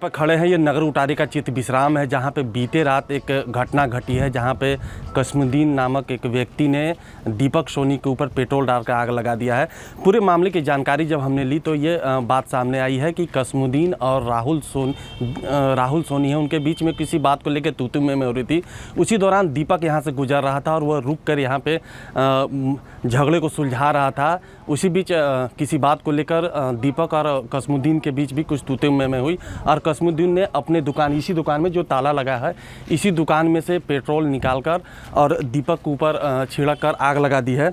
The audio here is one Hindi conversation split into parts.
पर खड़े हैं। ये नगर उटारी का चित्त विश्राम है, जहाँ पे बीते रात एक घटना घटी है, जहाँ पे कस्मुद्दीन नामक एक व्यक्ति ने दीपक सोनी के ऊपर पेट्रोल डालकर आग लगा दिया है। पूरे मामले की जानकारी जब हमने ली तो ये बात सामने आई है कि कस्मुद्दीन और राहुल सोनी है, उनके बीच में किसी बात को लेकर तू-तू में हो रही थी। उसी दौरान दीपक यहाँ से गुजर रहा था और वह रुक कर यहाँ पे झगड़े को सुलझा रहा था। उसी बीच किसी बात को लेकर दीपक और कस्मुद्दीन के बीच भी कुछ तू-तू में हुई और कस्मुद्दीन ने अपने दुकान, इसी दुकान में जो ताला लगा है, इसी दुकान में से पेट्रोल निकालकर और दीपक के ऊपर छिड़क कर आग लगा दी है।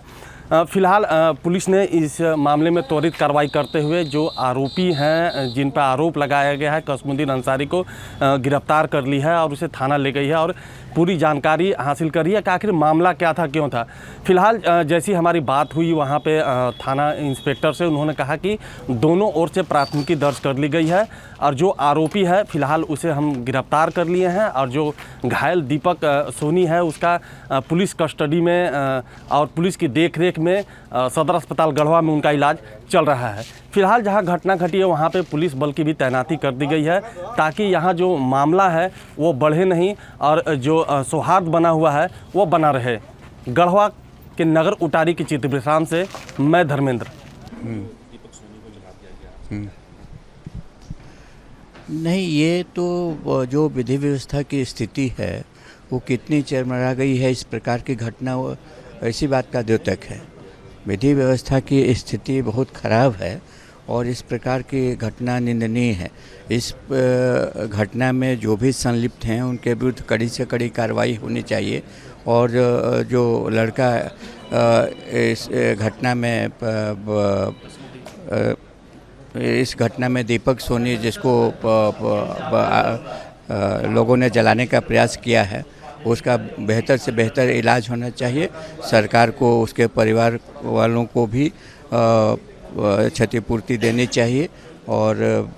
फिलहाल पुलिस ने इस मामले में त्वरित कार्रवाई करते हुए जो आरोपी हैं, जिन पर आरोप लगाया गया है, कस्मुद्दीन अंसारी को गिरफ्तार कर ली है और उसे थाना ले गई है और पूरी जानकारी हासिल करी है कि आखिर मामला क्या था, क्यों था। फिलहाल जैसी हमारी बात हुई वहाँ पे थाना इंस्पेक्टर से, उन्होंने कहा कि दोनों ओर से प्राथमिकी दर्ज कर ली गई है और जो आरोपी है फिलहाल उसे हम गिरफ्तार कर लिए हैं और जो घायल दीपक सोनी है उसका पुलिस कस्टडी में और पुलिस की देखरेख में सदर अस्पताल गढ़वा में उनका इलाज चल रहा है। फिलहाल जहां घटना घटी है वहां पे पुलिस बल की भी तैनाती कर दी गई है ताकि यहां जो मामला है वो बढ़े नहीं और जो सौहार्द बना हुआ है वो बना रहे। गढ़वा के नगर उटारी की चित्त विश्राम से मैं धर्मेंद्र। नहीं, ये तो जो विधि व्यवस्था की स्थिति है वो कितनी चरमरा गई है, इस प्रकार की घटना ऐसी बात का द्योतक है। विधि व्यवस्था की स्थिति बहुत खराब है और इस प्रकार की घटना निंदनीय है। इस घटना में जो भी संलिप्त हैं उनके विरुद्ध कड़ी से कड़ी कार्रवाई होनी चाहिए और जो लड़का इस घटना में दीपक सोनी, जिसको लोगों ने जलाने का प्रयास किया है, उसका बेहतर से बेहतर इलाज होना चाहिए। सरकार को उसके परिवार वालों को भी क्षतिपूर्ति देनी चाहिए और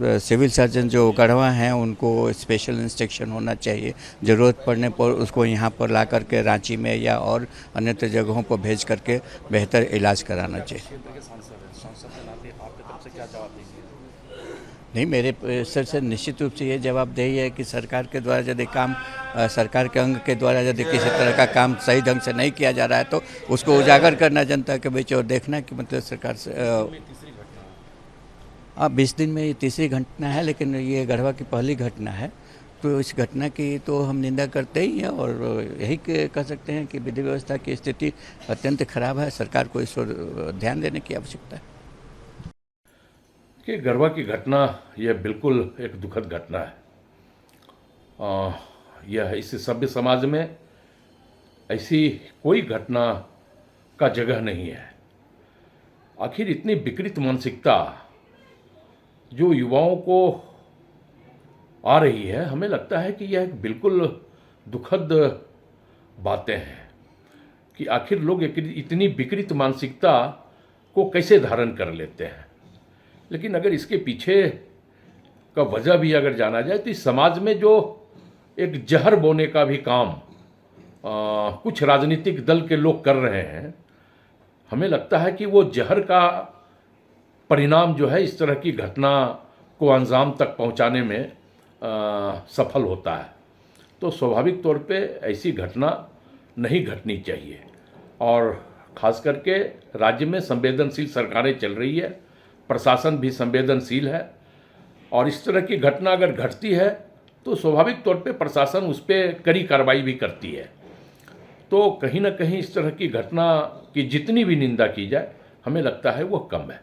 सिविल सर्जन जो गढ़वा हैं उनको स्पेशल इंस्ट्रक्शन होना चाहिए। ज़रूरत पड़ने पर उसको यहाँ पर ला करके रांची में या और अन्य जगहों पर भेज करके बेहतर इलाज कराना चाहिए। नहीं, मेरे सर से निश्चित रूप से ये जवाबदेही है कि सरकार के द्वारा यदि काम, सरकार के अंग के द्वारा यदि किसी तरह का काम सही ढंग से नहीं किया जा रहा है तो उसको उजागर करना जनता के बीच और देखना कि मतलब सरकार से 20 दिन में ये तीसरी घटना है, लेकिन ये गढ़वा की पहली घटना है। तो इस घटना की तो हम निंदा करते ही हैं और यही कह सकते हैं कि विधि व्यवस्था की स्थिति अत्यंत खराब है। सरकार को इस पर ध्यान देने की आवश्यकता है। कि गढ़वा की घटना यह बिल्कुल एक दुखद घटना है। यह इस सभ्य समाज में ऐसी कोई घटना का जगह नहीं है। आखिर इतनी विकृत मानसिकता जो युवाओं को आ रही है, हमें लगता है कि यह एक बिल्कुल दुखद बातें हैं कि आखिर लोग इतनी विकृत मानसिकता को कैसे धारण कर लेते हैं। लेकिन अगर इसके पीछे का वजह भी अगर जाना जाए तो इस समाज में जो एक जहर बोने का भी काम कुछ राजनीतिक दल के लोग कर रहे हैं, हमें लगता है कि वो जहर का परिणाम जो है इस तरह की घटना को अंजाम तक पहुंचाने में सफल होता है। तो स्वाभाविक तौर पे ऐसी घटना नहीं घटनी चाहिए और ख़ास करके राज्य में संवेदनशील सरकारें चल रही है, प्रशासन भी संवेदनशील है और इस तरह की घटना अगर घटती है तो स्वाभाविक तौर पे प्रशासन उस पर कड़ी कार्रवाई भी करती है। तो कहीं ना कहीं इस तरह की घटना की जितनी भी निंदा की जाए, हमें लगता है वो कम है।